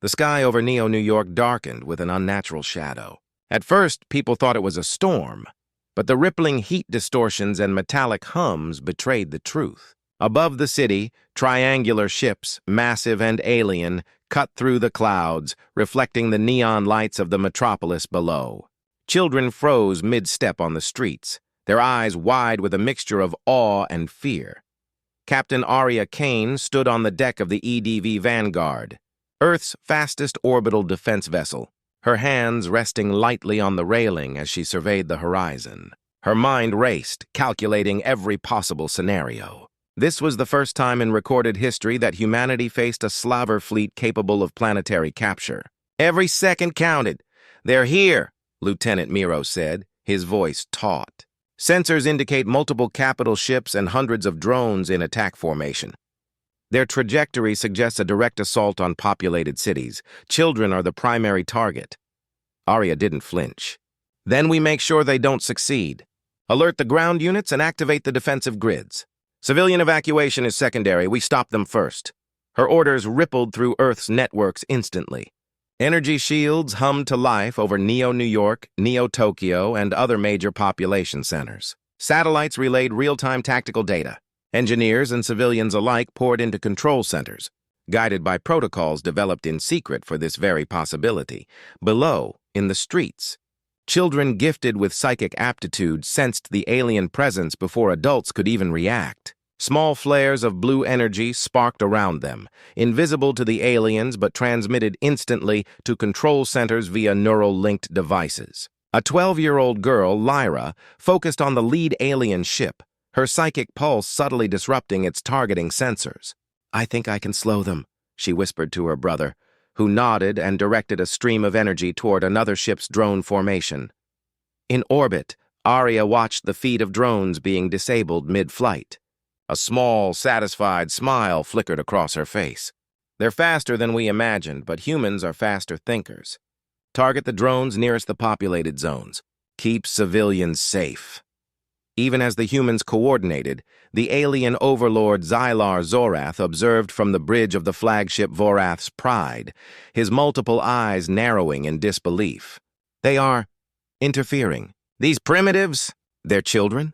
The sky over New York darkened with an unnatural shadow. At first, people thought it was a storm, but the rippling heat distortions and metallic hums betrayed the truth. Above the city, triangular ships, massive and alien, cut through the clouds, reflecting the neon lights of the metropolis below. Children froze mid-step on the streets, their eyes wide with a mixture of awe and fear. Captain Aria Kane stood on the deck of the EDV Vanguard, Earth's fastest orbital defense vessel, her hands resting lightly on the railing as she surveyed the horizon. Her mind raced, calculating every possible scenario. This was the first time in recorded history that humanity faced a slaver fleet capable of planetary capture. "Every second counted. They're here," Lieutenant Miro said, his voice taut. "Sensors indicate multiple capital ships and hundreds of drones in attack formation. Their trajectory suggests a direct assault on populated cities. Children are the primary target." Aria didn't flinch. "Then we make sure they don't succeed. Alert the ground units and activate the defensive grids. Civilian evacuation is secondary. We stop them first." Her orders rippled through Earth's networks instantly. Energy shields hummed to life over New York, Tokyo, and other major population centers. Satellites relayed real-time tactical data. Engineers and civilians alike poured into control centers, guided by protocols developed in secret for this very possibility. Below, in the streets, children gifted with psychic aptitude sensed the alien presence before adults could even react. Small flares of blue energy sparked around them, invisible to the aliens but transmitted instantly to control centers via neural-linked devices. A 12-year-old girl, Lyra, focused on the lead alien ship, her psychic pulse subtly disrupting its targeting sensors. "I think I can slow them," she whispered to her brother, who nodded and directed a stream of energy toward another ship's drone formation. In orbit, Aria watched the feed of drones being disabled mid-flight. A small, satisfied smile flickered across her face. "They're faster than we imagined, but humans are faster thinkers. Target the drones nearest the populated zones. Keep civilians safe." Even as the humans coordinated, the alien overlord Xylar Zorath observed from the bridge of the flagship Vorath's Pride, his multiple eyes narrowing in disbelief. "They are interfering. These primitives, they're children.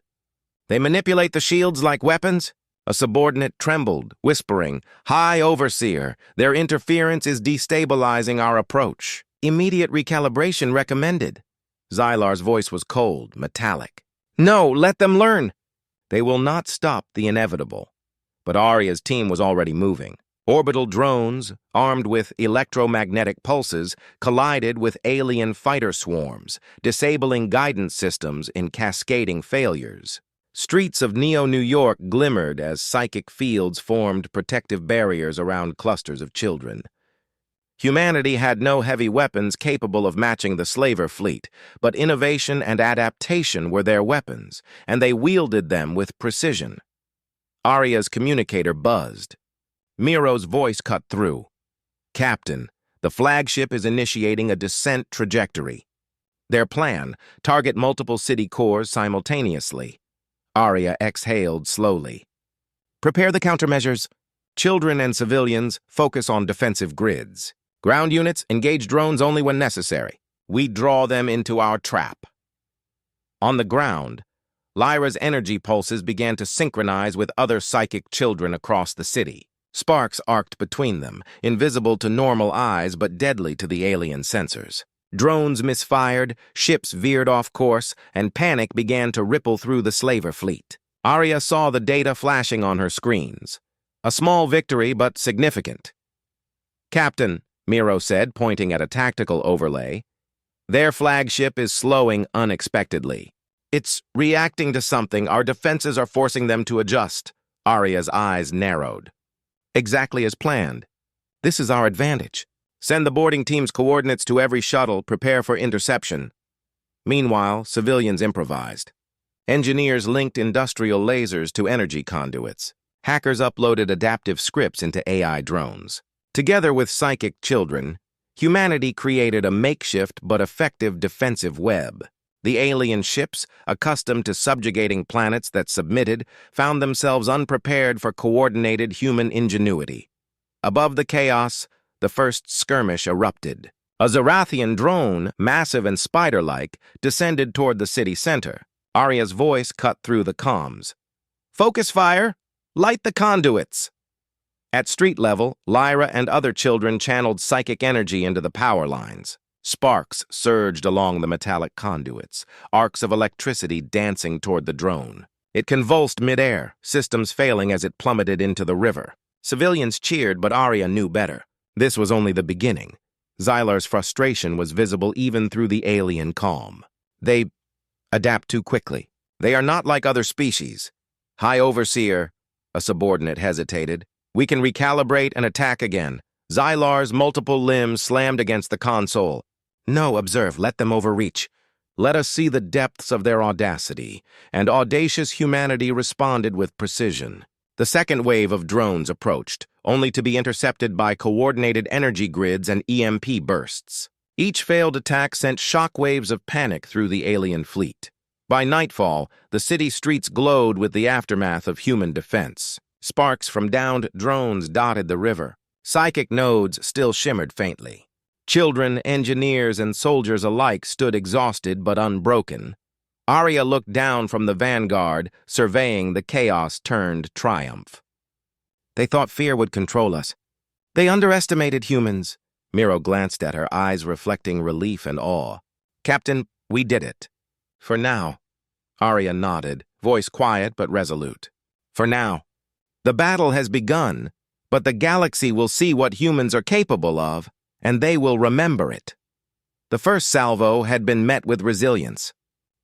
They manipulate the shields like weapons." A subordinate trembled, whispering, "High Overseer, their interference is destabilizing our approach. Immediate recalibration recommended." Xylar's voice was cold, metallic. "No, let them learn." They will not stop the inevitable. But Aria's team was already moving. Orbital drones, armed with electromagnetic pulses, collided with alien fighter swarms, disabling guidance systems in cascading failures. Streets of New York glimmered as psychic fields formed protective barriers around clusters of children. Humanity had no heavy weapons capable of matching the slaver fleet, but innovation and adaptation were their weapons, and they wielded them with precision. Aria's communicator buzzed. Miro's voice cut through. "Captain, the flagship is initiating a descent trajectory. Their plan, target multiple city cores simultaneously." Aria exhaled slowly. "Prepare the countermeasures. Children and civilians focus on defensive grids. Ground units engage drones only when necessary. We draw them into our trap." On the ground, Lyra's energy pulses began to synchronize with other psychic children across the city. Sparks arced between them, invisible to normal eyes but deadly to the alien sensors. Drones misfired, ships veered off course, and panic began to ripple through the slaver fleet. Aria saw the data flashing on her screens. A small victory, but significant. "Captain," Miro said, pointing at a tactical overlay, "their flagship is slowing unexpectedly. It's reacting to something. Our defenses are forcing them to adjust." Aria's eyes narrowed. "Exactly as planned. This is our advantage. Send the boarding team's coordinates to every shuttle. Prepare for interception." Meanwhile, civilians improvised. Engineers linked industrial lasers to energy conduits. Hackers uploaded adaptive scripts into AI drones. Together with psychic children, humanity created a makeshift but effective defensive web. The alien ships, accustomed to subjugating planets that submitted, found themselves unprepared for coordinated human ingenuity. Above the chaos, the first skirmish erupted. A Zarathian drone, massive and spider-like, descended toward the city center. Aria's voice cut through the comms. "Focus fire! Light the conduits!" At street level, Lyra and other children channeled psychic energy into the power lines. Sparks surged along the metallic conduits, arcs of electricity dancing toward the drone. It convulsed midair, systems failing as it plummeted into the river. Civilians cheered, but Aria knew better. This was only the beginning. Xylar's frustration was visible even through the alien calm. They adapt too quickly. They are not like other species. High Overseer, a subordinate hesitated. We can recalibrate and attack again. Xylar's multiple limbs slammed against the console. No, observe, let them overreach. Let us see the depths of their audacity. And audacious humanity responded with precision. The second wave of drones approached, only to be intercepted by coordinated energy grids and EMP bursts. Each failed attack sent shockwaves of panic through the alien fleet. By nightfall, the city streets glowed with the aftermath of human defense. Sparks from downed drones dotted the river. Psychic nodes still shimmered faintly. Children, engineers, and soldiers alike stood exhausted but unbroken. Aria looked down from the vanguard, surveying the chaos-turned triumph. They thought fear would control us. They underestimated humans. Miro glanced at her, eyes reflecting relief and awe. "Captain, we did it." "For now." Aria nodded, voice quiet but resolute. "For now. The battle has begun, but the galaxy will see what humans are capable of, and they will remember it." The first salvo had been met with resilience.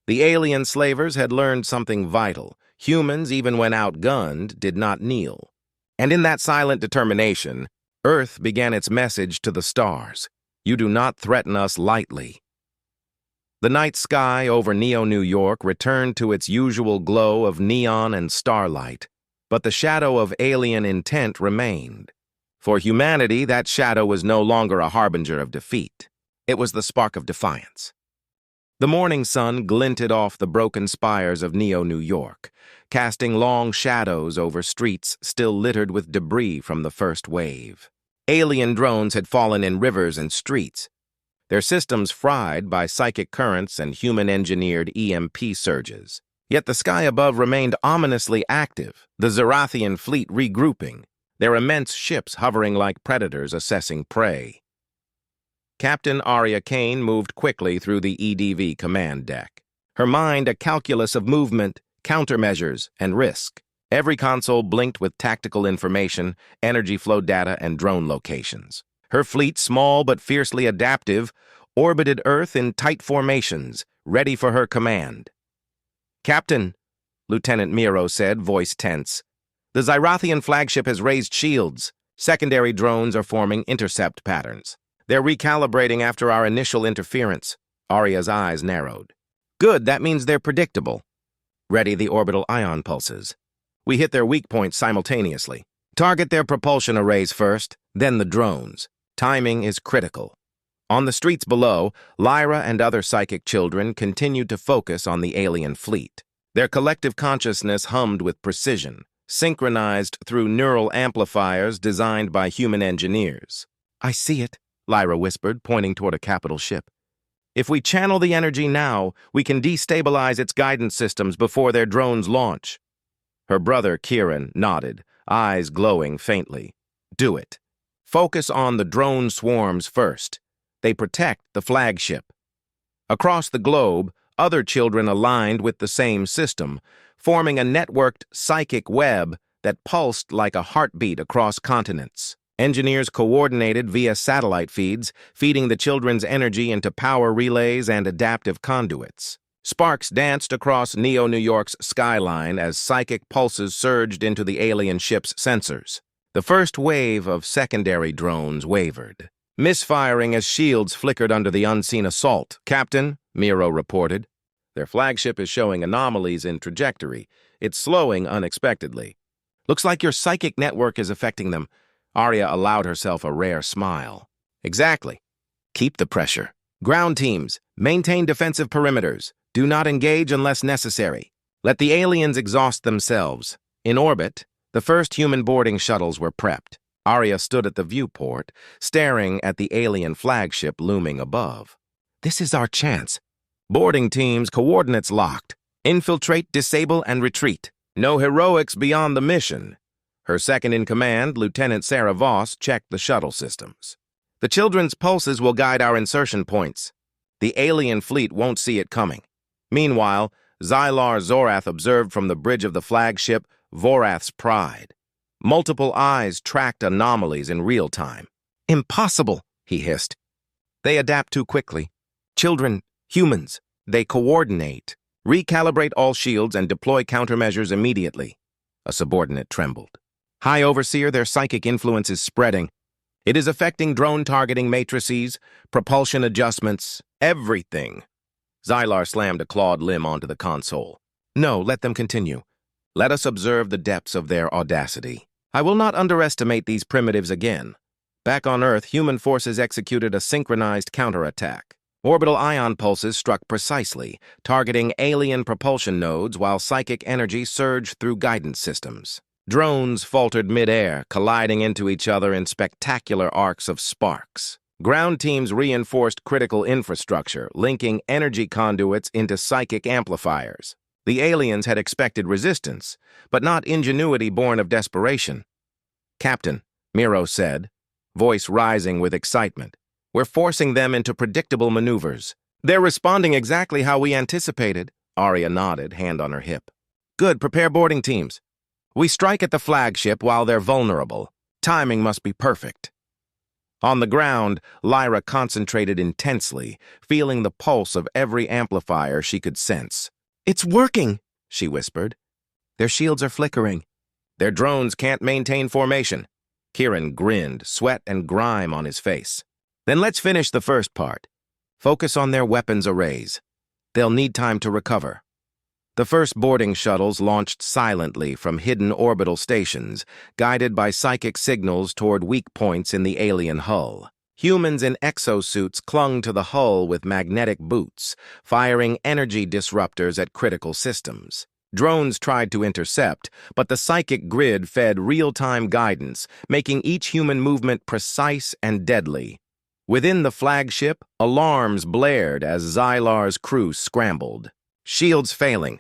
The alien slavers had learned something vital. Humans, even when outgunned, did not kneel. And in that silent determination, Earth began its message to the stars. You do not threaten us lightly. The night sky over New York returned to its usual glow of neon and starlight, but the shadow of alien intent remained. For humanity, that shadow was no longer a harbinger of defeat. It was the spark of defiance. The morning sun glinted off the broken spires of New York, casting long shadows over streets still littered with debris from the first wave. Alien drones had fallen in rivers and streets, their systems fried by psychic currents and human-engineered EMP surges. Yet the sky above remained ominously active, the Zarathian fleet regrouping, their immense ships hovering like predators assessing prey. Captain Aria Kane moved quickly through the EDV command deck, her mind a calculus of movement, countermeasures, and risk. Every console blinked with tactical information, energy flow data, and drone locations. Her fleet, small but fiercely adaptive, orbited Earth in tight formations, ready for her command. "Captain," Lieutenant Miro said, voice tense, "the Xyrathian flagship has raised shields. Secondary drones are forming intercept patterns. They're recalibrating after our initial interference." Aria's eyes narrowed. "Good, that means they're predictable." "Ready the orbital ion pulses. We hit their weak points simultaneously. Target their propulsion arrays first, then the drones. Timing is critical." On the streets below, Lyra and other psychic children continued to focus on the alien fleet. Their collective consciousness hummed with precision, synchronized through neural amplifiers designed by human engineers. "I see it," Lyra whispered, pointing toward a capital ship. "If we channel the energy now, we can destabilize its guidance systems before their drones launch." Her brother, Kieran, nodded, eyes glowing faintly. "Do it. Focus on the drone swarms first. They protect the flagship." Across the globe, other children aligned with the same system, forming a networked psychic web that pulsed like a heartbeat across continents. Engineers coordinated via satellite feeds, feeding the children's energy into power relays and adaptive conduits. Sparks danced across New York's skyline as psychic pulses surged into the alien ship's sensors. The first wave of secondary drones wavered, misfiring as shields flickered under the unseen assault. "Captain," Miro reported, "their flagship is showing anomalies in trajectory. It's slowing unexpectedly." "Looks like your psychic network is affecting them." Aria allowed herself a rare smile. "Exactly. Keep the pressure. Ground teams, maintain defensive perimeters. Do not engage unless necessary. Let the aliens exhaust themselves." In orbit, the first human boarding shuttles were prepped. Aria stood at the viewport, staring at the alien flagship looming above. This is our chance. Boarding teams, coordinates locked. Infiltrate, disable, and retreat. No heroics beyond the mission. Her second-in-command, Lieutenant Sarah Voss, checked the shuttle systems. The children's pulses will guide our insertion points. The alien fleet won't see it coming. Meanwhile, Xylar Zorath observed from the bridge of the flagship Vorath's Pride. Multiple eyes tracked anomalies in real time. Impossible, he hissed. They adapt too quickly. Children, humans, they coordinate. Recalibrate all shields and deploy countermeasures immediately. A subordinate trembled. High Overseer, their psychic influence is spreading. It is affecting drone targeting matrices, propulsion adjustments, everything. Xylar slammed a clawed limb onto the console. No, let them continue. Let us observe the depths of their audacity. I will not underestimate these primitives again. Back on Earth, human forces executed a synchronized counterattack. Orbital ion pulses struck precisely, targeting alien propulsion nodes while psychic energy surged through guidance systems. Drones faltered mid-air, colliding into each other in spectacular arcs of sparks. Ground teams reinforced critical infrastructure, linking energy conduits into psychic amplifiers. The aliens had expected resistance, but not ingenuity born of desperation. Captain, Miro said, voice rising with excitement, we're forcing them into predictable maneuvers. They're responding exactly how we anticipated. Aria nodded, hand on her hip. Good, prepare boarding teams. We strike at the flagship while they're vulnerable. Timing must be perfect. On the ground, Lyra concentrated intensely, feeling the pulse of every amplifier she could sense. It's working, she whispered. Their shields are flickering. Their drones can't maintain formation. Kieran grinned, sweat and grime on his face. Then let's finish the first part. Focus on their weapons arrays. They'll need time to recover. The first boarding shuttles launched silently from hidden orbital stations, guided by psychic signals toward weak points in the alien hull. Humans in exosuits clung to the hull with magnetic boots, firing energy disruptors at critical systems. Drones tried to intercept, but the psychic grid fed real-time guidance, making each human movement precise and deadly. Within the flagship, alarms blared as Xylar's crew scrambled. Shields failing.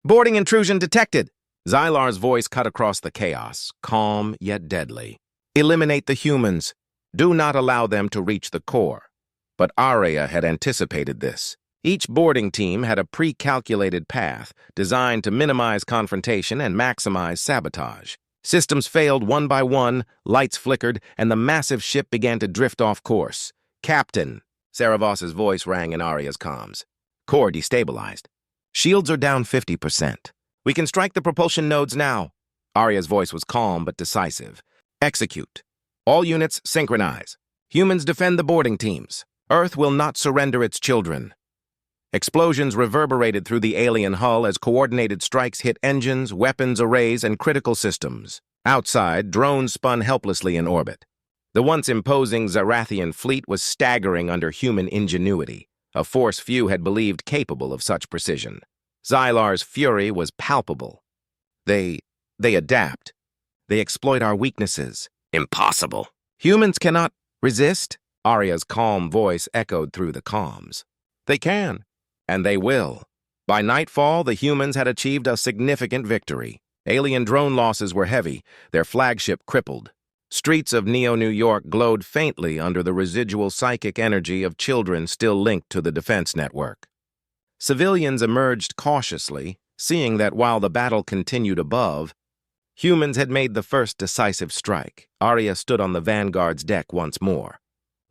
Boarding intrusion detected! Xylar's voice cut across the chaos, calm yet deadly. Eliminate the humans. Do not allow them to reach the core. But Aria had anticipated this. Each boarding team had a pre-calculated path designed to minimize confrontation and maximize sabotage. Systems failed one by one, lights flickered, and the massive ship began to drift off course. Captain, Sarah Voss's voice rang in Aria's comms. Core destabilized. Shields are down 50%. We can strike the propulsion nodes now. Aria's voice was calm but decisive. Execute. All units synchronize. Humans defend the boarding teams. Earth will not surrender its children. Explosions reverberated through the alien hull as coordinated strikes hit engines, weapons arrays, and critical systems. Outside, drones spun helplessly in orbit. The once imposing Zarathian fleet was staggering under human ingenuity, a force few had believed capable of such precision. Xylar's fury was palpable. They adapt. They exploit our weaknesses. Impossible. Humans cannot resist? Aria's calm voice echoed through the comms. They can, and they will. By nightfall, the humans had achieved a significant victory. Alien drone losses were heavy, their flagship crippled. Streets of Neo-New York glowed faintly under the residual psychic energy of children still linked to the defense network. Civilians emerged cautiously, seeing that while the battle continued above, humans had made the first decisive strike. Aria stood on the Vanguard's deck once more.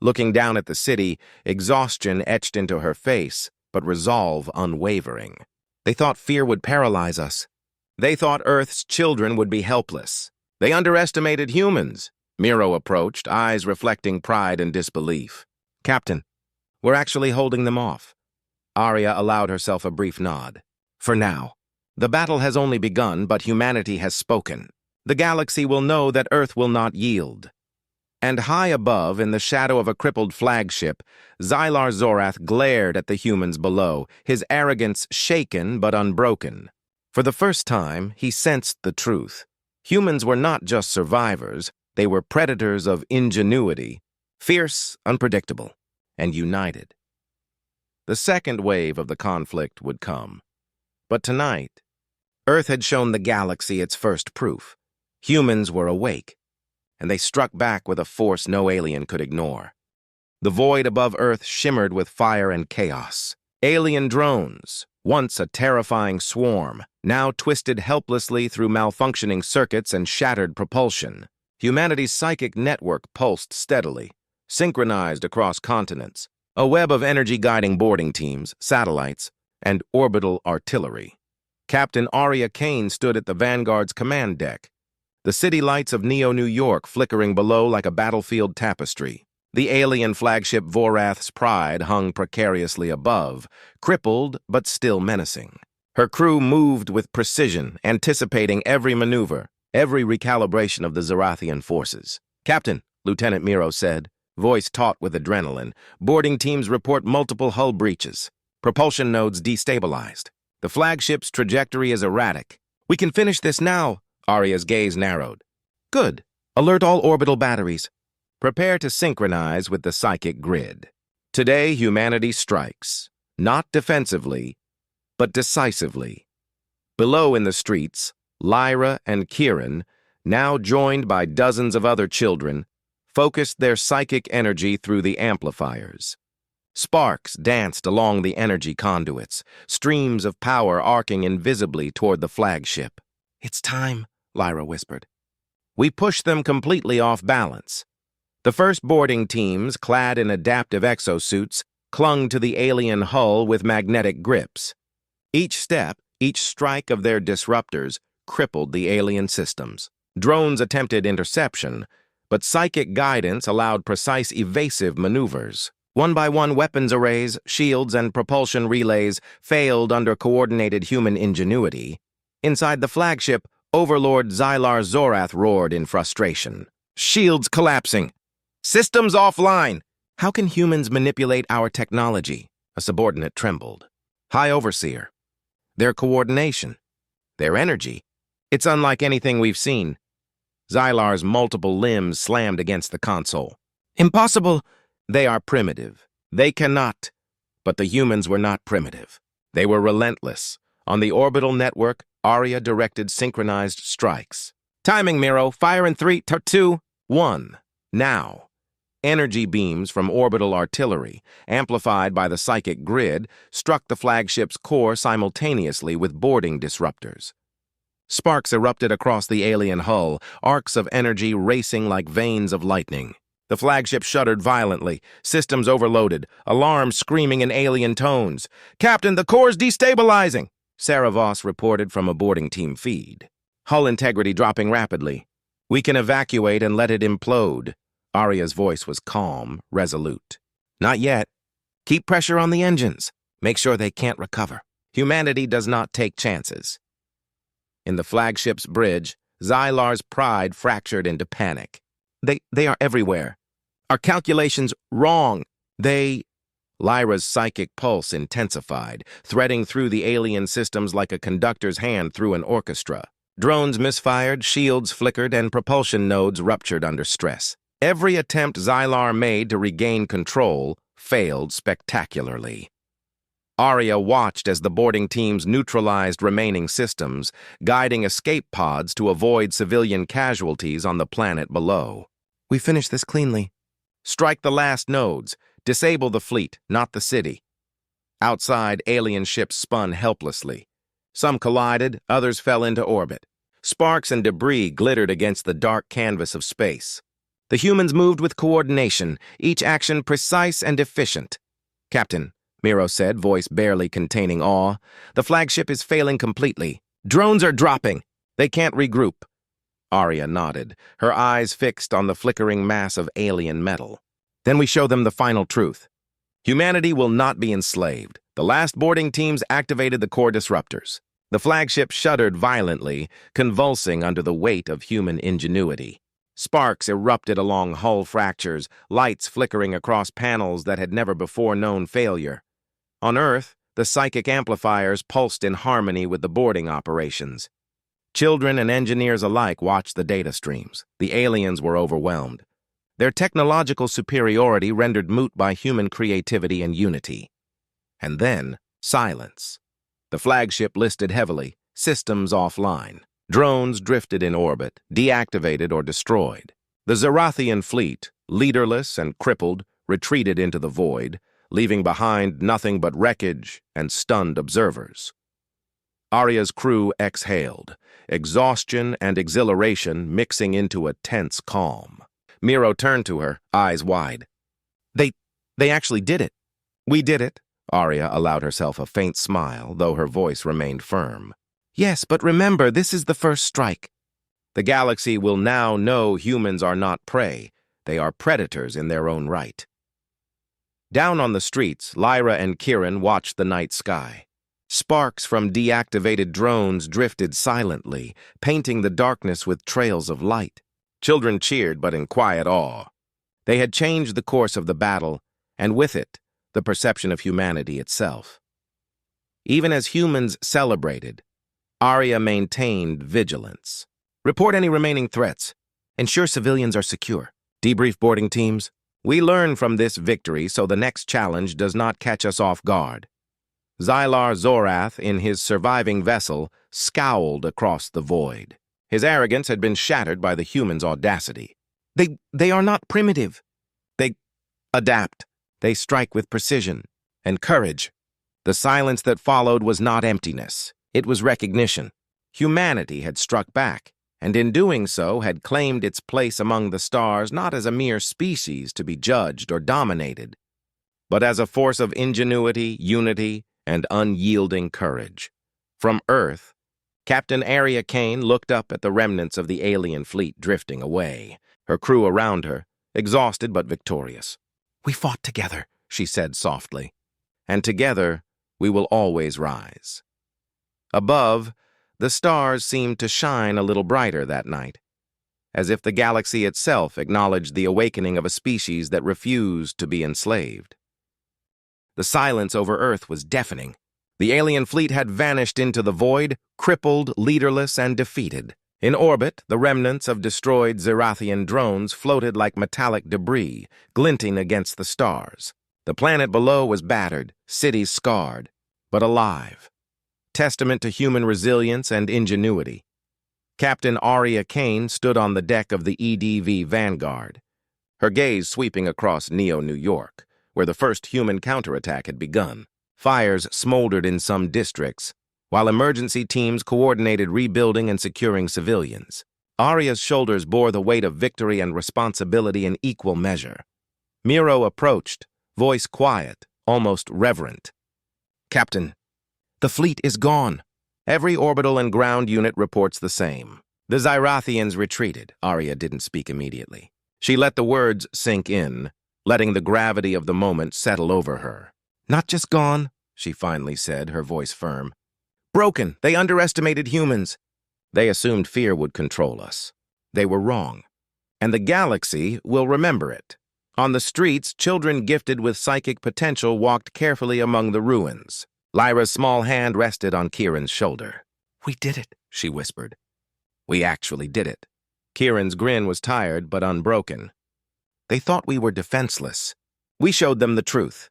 Looking down at the city, exhaustion etched into her face, but resolve unwavering. They thought fear would paralyze us. They thought Earth's children would be helpless. They underestimated humans. Miro approached, eyes reflecting pride and disbelief. Captain, we're actually holding them off. Aria allowed herself a brief nod. For now. The battle has only begun, but humanity has spoken. The galaxy will know that Earth will not yield. And high above, in the shadow of a crippled flagship, Xylar Zorath glared at the humans below, his arrogance shaken but unbroken. For the first time, he sensed the truth. Humans were not just survivors, They were predators of ingenuity, fierce, unpredictable, and united. The second wave of the conflict would come. But tonight, Earth had shown the galaxy its first proof. Humans were awake, and they struck back with a force no alien could ignore. The void above Earth shimmered with fire and chaos. Alien drones, once a terrifying swarm, now twisted helplessly through malfunctioning circuits and shattered propulsion. Humanity's psychic network pulsed steadily, synchronized across continents, a web of energy-guiding boarding teams, satellites, and orbital artillery. Captain Aria Kane stood at the Vanguard's command deck, the city lights of New York flickering below like a battlefield tapestry. The alien flagship Vorath's Pride hung precariously above, crippled but still menacing. Her crew moved with precision, anticipating every maneuver, every recalibration of the Zarathian forces. "Captain," Lieutenant Miro said, voice taut with adrenaline, "boarding teams report multiple hull breaches. Propulsion nodes destabilized. The flagship's trajectory is erratic. We can finish this now." Aria's gaze narrowed. "Good. Alert all orbital batteries. Prepare to synchronize with the psychic grid. Today, humanity strikes, not defensively, but decisively." Below in the streets, Lyra and Kieran, now joined by dozens of other children, focused their psychic energy through the amplifiers. Sparks danced along the energy conduits, streams of power arcing invisibly toward the flagship. "It's time," Lyra whispered. "We pushed them completely off balance." The first boarding teams, clad in adaptive exosuits, clung to the alien hull with magnetic grips. Each step, each strike of their disruptors, crippled the alien systems. Drones attempted interception, but psychic guidance allowed precise evasive maneuvers. One by one, weapons arrays, shields, and propulsion relays failed under coordinated human ingenuity. Inside the flagship, Overlord Xylar Zorath roared in frustration. "Shields collapsing! Systems offline! How can humans manipulate our technology?" A subordinate trembled. "High Overseer. Their coordination, their energy. It's unlike anything we've seen." Xylar's multiple limbs slammed against the console. "Impossible!" "They are primitive. They cannot." But the humans were not primitive. They were relentless. On the orbital network, Aria directed synchronized strikes. "Timing, Miro. Fire in 3, 2, 1. Now." Energy beams from orbital artillery, amplified by the psychic grid, struck the flagship's core simultaneously with boarding disruptors. Sparks erupted across the alien hull, arcs of energy racing like veins of lightning. The flagship shuddered violently, systems overloaded, alarms screaming in alien tones. "Captain, the core's destabilizing!" Sarah Voss reported from a boarding team feed. "Hull integrity dropping rapidly. We can evacuate and let it implode." Aria's voice was calm, resolute. "Not yet. Keep pressure on the engines. Make sure they can't recover. Humanity does not take chances." In the flagship's bridge, Xylar's Pride fractured into panic. They are everywhere. Our calculations wrong. Lyra's psychic pulse intensified, threading through the alien systems like a conductor's hand through an orchestra. Drones misfired, shields flickered, and propulsion nodes ruptured under stress. Every attempt Xylar made to regain control failed spectacularly. Aria watched as the boarding teams neutralized remaining systems, guiding escape pods to avoid civilian casualties on the planet below. "We finish this cleanly. Strike the last nodes. Disable the fleet, not the city." Outside, alien ships spun helplessly. Some collided, others fell into orbit. Sparks and debris glittered against the dark canvas of space. The humans moved with coordination, each action precise and efficient. "Captain," Miro said, voice barely containing awe, "the flagship is failing completely. Drones are dropping. They can't regroup." Aria nodded, her eyes fixed on the flickering mass of alien metal. "Then we show them the final truth. Humanity will not be enslaved." The last boarding teams activated the core disruptors. The flagship shuddered violently, convulsing under the weight of human ingenuity. Sparks erupted along hull fractures, lights flickering across panels that had never before known failure. On Earth, the psychic amplifiers pulsed in harmony with the boarding operations. Children and engineers alike watched the data streams. The aliens were overwhelmed. Their technological superiority rendered moot by human creativity and unity. And then, silence. The flagship listed heavily, systems offline. Drones drifted in orbit, deactivated or destroyed. The Zerathian fleet, leaderless and crippled, retreated into the void, leaving behind nothing but wreckage and stunned observers. Aria's crew exhaled, exhaustion and exhilaration mixing into a tense calm. Miro turned to her, eyes wide. They actually did it. We did it. Aria allowed herself a faint smile, though her voice remained firm. Yes, but remember, this is the first strike. The galaxy will now know humans are not prey. They are predators in their own right. Down on the streets, Lyra and Kieran watched the night sky. Sparks from deactivated drones drifted silently, painting the darkness with trails of light. Children cheered, but in quiet awe. They had changed the course of the battle, and with it, the perception of humanity itself. Even as humans celebrated, Aria maintained vigilance. Report any remaining threats. Ensure civilians are secure. Debrief boarding teams. We learn from this victory so the next challenge does not catch us off guard. Xylar Zorath, in his surviving vessel, scowled across the void. His arrogance had been shattered by the humans' audacity. They are not primitive. They adapt. They strike with precision and courage. The silence that followed was not emptiness. It was recognition. Humanity had struck back, and in doing so had claimed its place among the stars not as a mere species to be judged or dominated, but as a force of ingenuity, unity, and unyielding courage. From Earth, Captain Aria Kane looked up at the remnants of the alien fleet drifting away, her crew around her, exhausted but victorious. "We fought together," she said softly, "and together we will always rise." Above, the stars seemed to shine a little brighter that night, as if the galaxy itself acknowledged the awakening of a species that refused to be enslaved. The silence over Earth was deafening. The alien fleet had vanished into the void, crippled, leaderless, and defeated. In orbit, the remnants of destroyed Zerathian drones floated like metallic debris, glinting against the stars. The planet below was battered, cities scarred, but alive. Testament to human resilience and ingenuity. Captain Aria Kane stood on the deck of the EDV Vanguard, her gaze sweeping across Neo-New York, where the first human counterattack had begun. Fires smoldered in some districts, while emergency teams coordinated rebuilding and securing civilians. Aria's shoulders bore the weight of victory and responsibility in equal measure. Miro approached, voice quiet, almost reverent. "Captain, the fleet is gone." Every orbital and ground unit reports the same. The Zerathians retreated. Aria didn't speak immediately. She let the words sink in, letting the gravity of the moment settle over her. "Not just gone," she finally said, her voice firm. "Broken. They underestimated humans. They assumed fear would control us. They were wrong. And the galaxy will remember it." On the streets, children gifted with psychic potential walked carefully among the ruins. Lyra's small hand rested on Kieran's shoulder. "We did it," she whispered. "We actually did it." Kieran's grin was tired but unbroken. "They thought we were defenseless. We showed them the truth."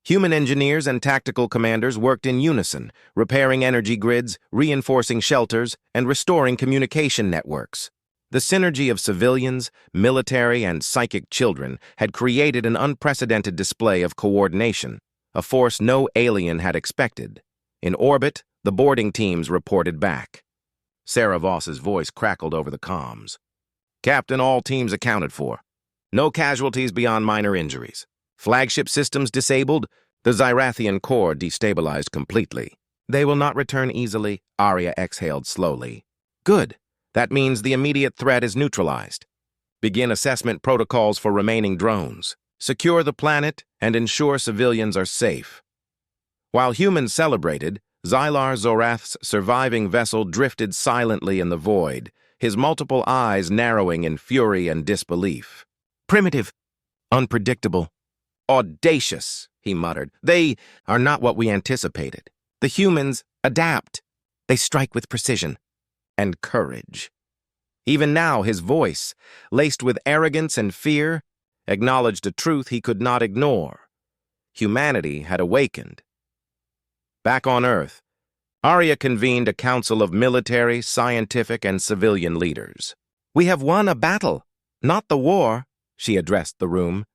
Human engineers and tactical commanders worked in unison, repairing energy grids, reinforcing shelters, and restoring communication networks. The synergy of civilians, military, and psychic children had created an unprecedented display of coordination, a force no alien had expected. In orbit, the boarding teams reported back. Sarah Voss's voice crackled over the comms. "Captain, all teams accounted for. No casualties beyond minor injuries. Flagship systems disabled, the Zerathian core destabilized completely. They will not return easily," Aria exhaled slowly. "Good. That means the immediate threat is neutralized. Begin assessment protocols for remaining drones. Secure the planet and ensure civilians are safe." While humans celebrated, Xylar Zorath's surviving vessel drifted silently in the void, his multiple eyes narrowing in fury and disbelief. "Primitive. Unpredictable. Audacious," he muttered. "They are not what we anticipated. The humans adapt. They strike with precision. and courage. Even now, his voice, laced with arrogance and fear, acknowledged a truth he could not ignore. Humanity had awakened. Back on Earth, Aria convened a council of military, scientific, and civilian leaders. "We have won a battle, not the war," she addressed the room.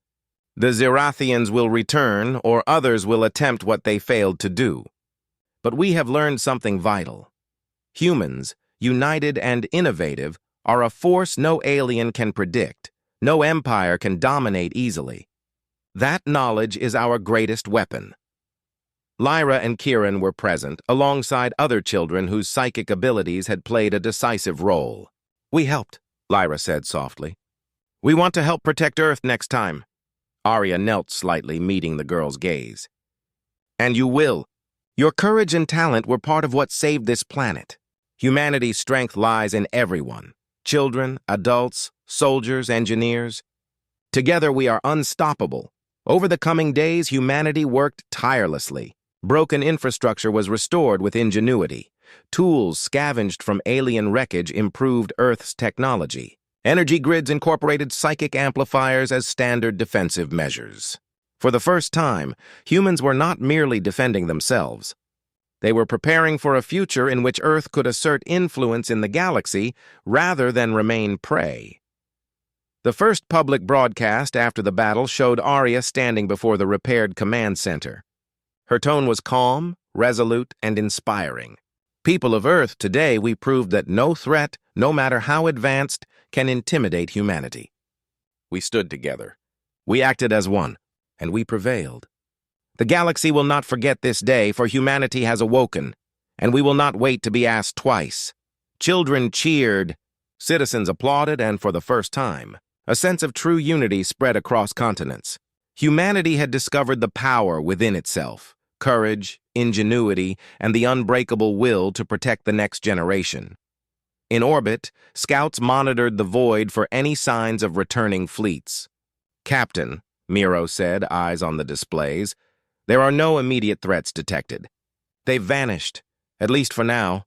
"The Zerathians will return, or others will attempt what they failed to do. But we have learned something vital. Humans, united and innovative, are a force no alien can predict, no empire can dominate easily. That knowledge is our greatest weapon." Lyra and Kieran were present, alongside other children whose psychic abilities had played a decisive role. "We helped," Lyra said softly. "We want to help protect Earth next time." Aria knelt slightly, meeting the girl's gaze. "And you will. Your courage and talent were part of what saved this planet. Humanity's strength lies in everyone. Children, adults, soldiers, engineers. Together we are unstoppable. Over the coming days, humanity worked tirelessly. Broken infrastructure was restored with ingenuity. Tools scavenged from alien wreckage improved Earth's technology. Energy grids incorporated psychic amplifiers as standard defensive measures. For the first time, humans were not merely defending themselves. They were preparing for a future in which Earth could assert influence in the galaxy rather than remain prey. The first public broadcast after the battle showed Aria standing before the repaired command center. Her tone was calm, resolute, and inspiring. "People of Earth, today we proved that no threat, no matter how advanced, can intimidate humanity. We stood together. We acted as one, and we prevailed. The galaxy will not forget this day, for humanity has awoken, and we will not wait to be asked twice." Children cheered, citizens applauded, and for the first time, a sense of true unity spread across continents. Humanity had discovered the power within itself, courage, ingenuity, and the unbreakable will to protect the next generation. In orbit, scouts monitored the void for any signs of returning fleets. "Captain," Miro said, eyes on the displays, "there are no immediate threats detected. They've vanished, at least for now."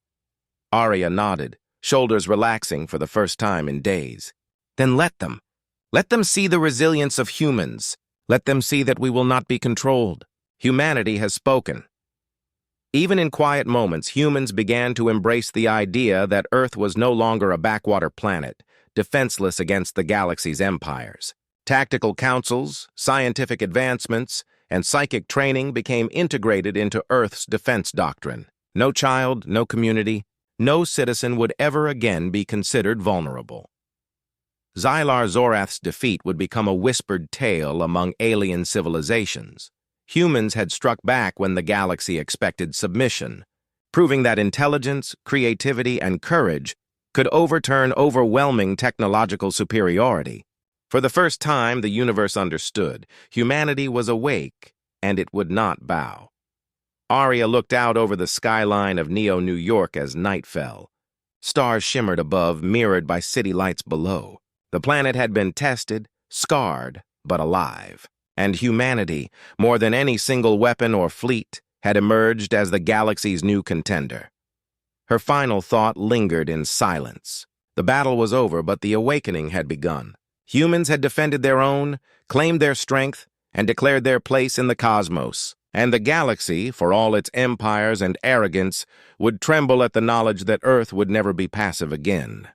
Aria nodded, shoulders relaxing for the first time in days. "Then let them. Let them see the resilience of humans. Let them see that we will not be controlled. Humanity has spoken." Even in quiet moments, humans began to embrace the idea that Earth was no longer a backwater planet, defenseless against the galaxy's empires. Tactical councils, scientific advancements, and psychic training became integrated into Earth's defense doctrine. No child, no community, no citizen would ever again be considered vulnerable. Xylar Zorath's defeat would become a whispered tale among alien civilizations. Humans had struck back when the galaxy expected submission, proving that intelligence, creativity, and courage could overturn overwhelming technological superiority. For the first time, the universe understood. Humanity was awake, and it would not bow. Aria looked out over the skyline of Neo-New York as night fell. Stars shimmered above, mirrored by city lights below. The planet had been tested, scarred, but alive. And humanity, more than any single weapon or fleet, had emerged as the galaxy's new contender. Her final thought lingered in silence. The battle was over, but the awakening had begun. Humans had defended their own, claimed their strength, and declared their place in the cosmos. And the galaxy, for all its empires and arrogance, would tremble at the knowledge that Earth would never be passive again.